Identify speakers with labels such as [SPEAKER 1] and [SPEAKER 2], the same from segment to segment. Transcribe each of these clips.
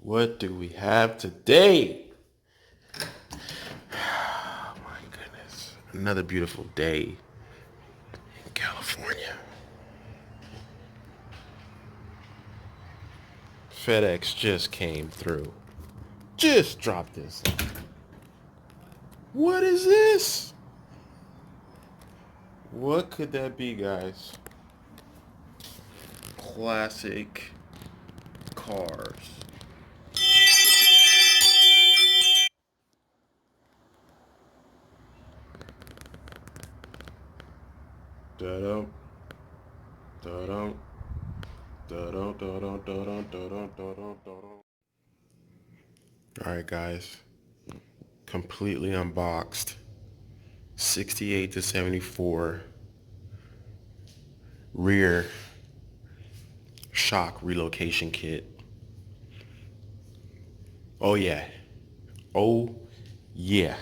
[SPEAKER 1] What do we have today? Oh my goodness. Another beautiful day in California. FedEx just came through. Just dropped this. What is this? What could that be, guys? Classic cars. Da-dum, da-dum, da-dum, da-dum, da-dum, da-dum, da-dum, da-dum. All right, guys. Completely unboxed. 68 to 74 rear shock relocation kit. Oh yeah. Oh yeah.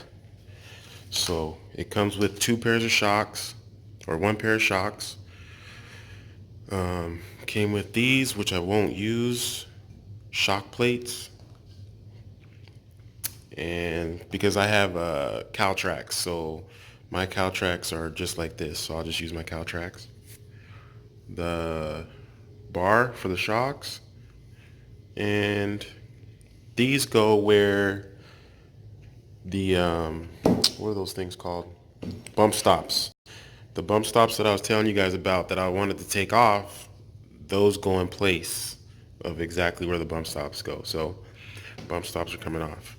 [SPEAKER 1] So it comes with two pairs of shocks, or one pair of shocks. Came with these, which I won't use, shock plates. And because I have cow tracks, so my cow tracks are just like this. So I'll just use my cow tracks. The bar for the shocks. And these go where the, what are those things called? Bump stops. The bump stops that I was telling you guys about that I wanted to take off, those go in place of exactly where the bump stops go. So bump stops are coming off.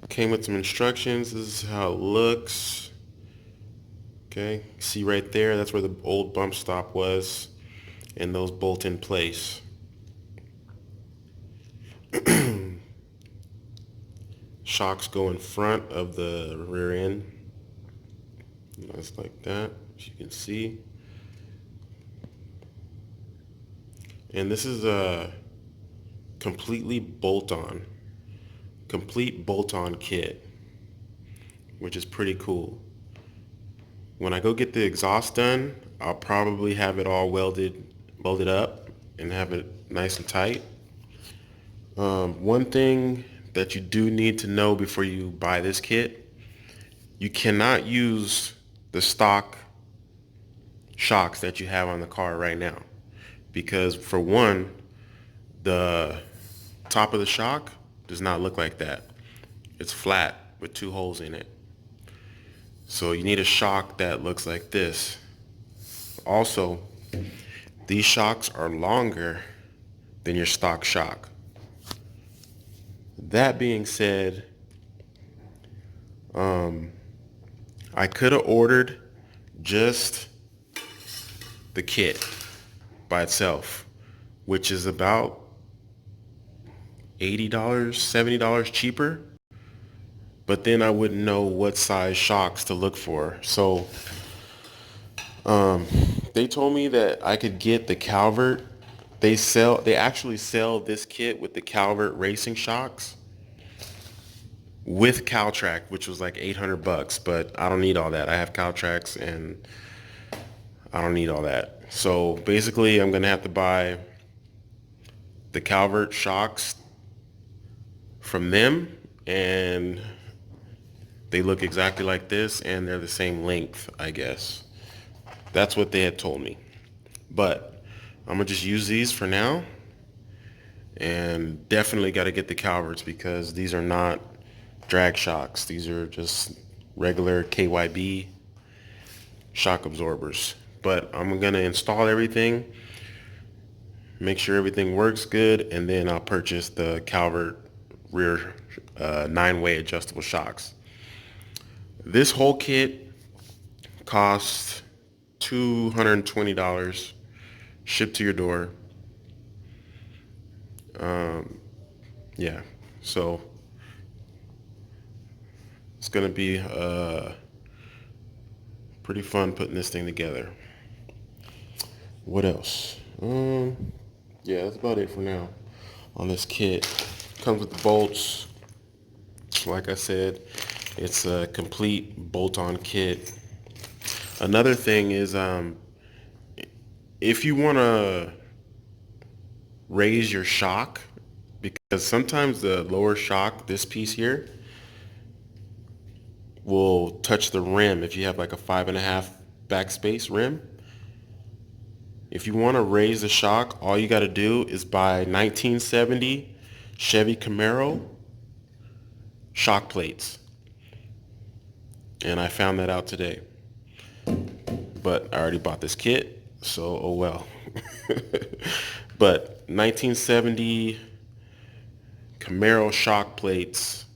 [SPEAKER 1] Came with some instructions. This is how it looks. Okay, see right there, that's where the old bump stop was, and those bolt in place. Shocks go in front of the rear end. Just like that, as you can see. And this is a complete bolt-on kit, which is pretty cool. When I go get the exhaust done, I'll probably have it all welded up and have it nice and tight. One thing that you do need to know before you buy this kit, you cannot use the stock shocks that you have on the car right now. Because for one, the top of the shock does not look like that. It's flat with two holes in it. So you need a shock that looks like this. Also, these shocks are longer than your stock shock. That being said, I could have ordered just the kit by itself, which is about $80, $70 cheaper, but then I wouldn't know what size shocks to look for. So they told me that I could get the Calvert. They actually sell this kit with the Calvert racing shocks with CalTrack, which was like $800, but I don't need all that. I have CalTracks and I don't need all that. So basically I'm gonna have to buy the Calvert shocks from them, and they look exactly like this and they're the same length, I guess. That's what they had told me. But I'm gonna just use these for now, and definitely got to get the Calverts because these are not drag shocks. These are just regular KYB shock absorbers. But I'm gonna install everything, make sure everything works good, and then I'll purchase the Calvert rear 9-way adjustable shocks. This whole kit costs $220 shipped to your door. Yeah, so it's gonna be pretty fun putting this thing together. What else? Yeah, that's about it for now on this kit. Comes with the bolts. Like I said, it's a complete bolt-on kit. Another thing is, if you want to raise your shock, because sometimes the lower shock, this piece here, will touch the rim if you have like a 5.5 backspace rim. If you want to raise the shock, all you got to do is buy 1970 Chevy Camaro shock plates. And I found that out today. But I already bought this kit, so oh well. But 1970 Camaro shock plates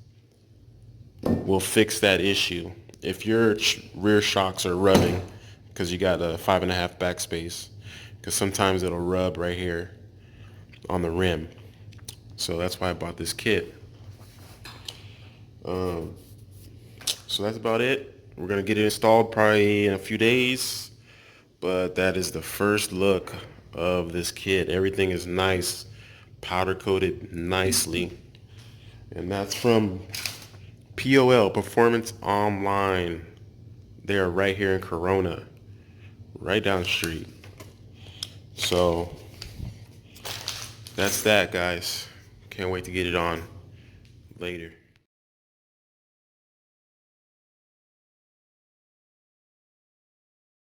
[SPEAKER 1] will fix that issue. If your rear shocks are rubbing because you got a 5.5 backspace, because sometimes it'll rub right here on the rim. So that's why I bought this kit. So that's about it. We're gonna get it installed probably in a few days, but that is the first look of this kit. Everything is nice, powder coated nicely, and that's from POL, Performance Online. They're right here in Corona, right down the street. So that's that, guys. Can't wait to get it on later.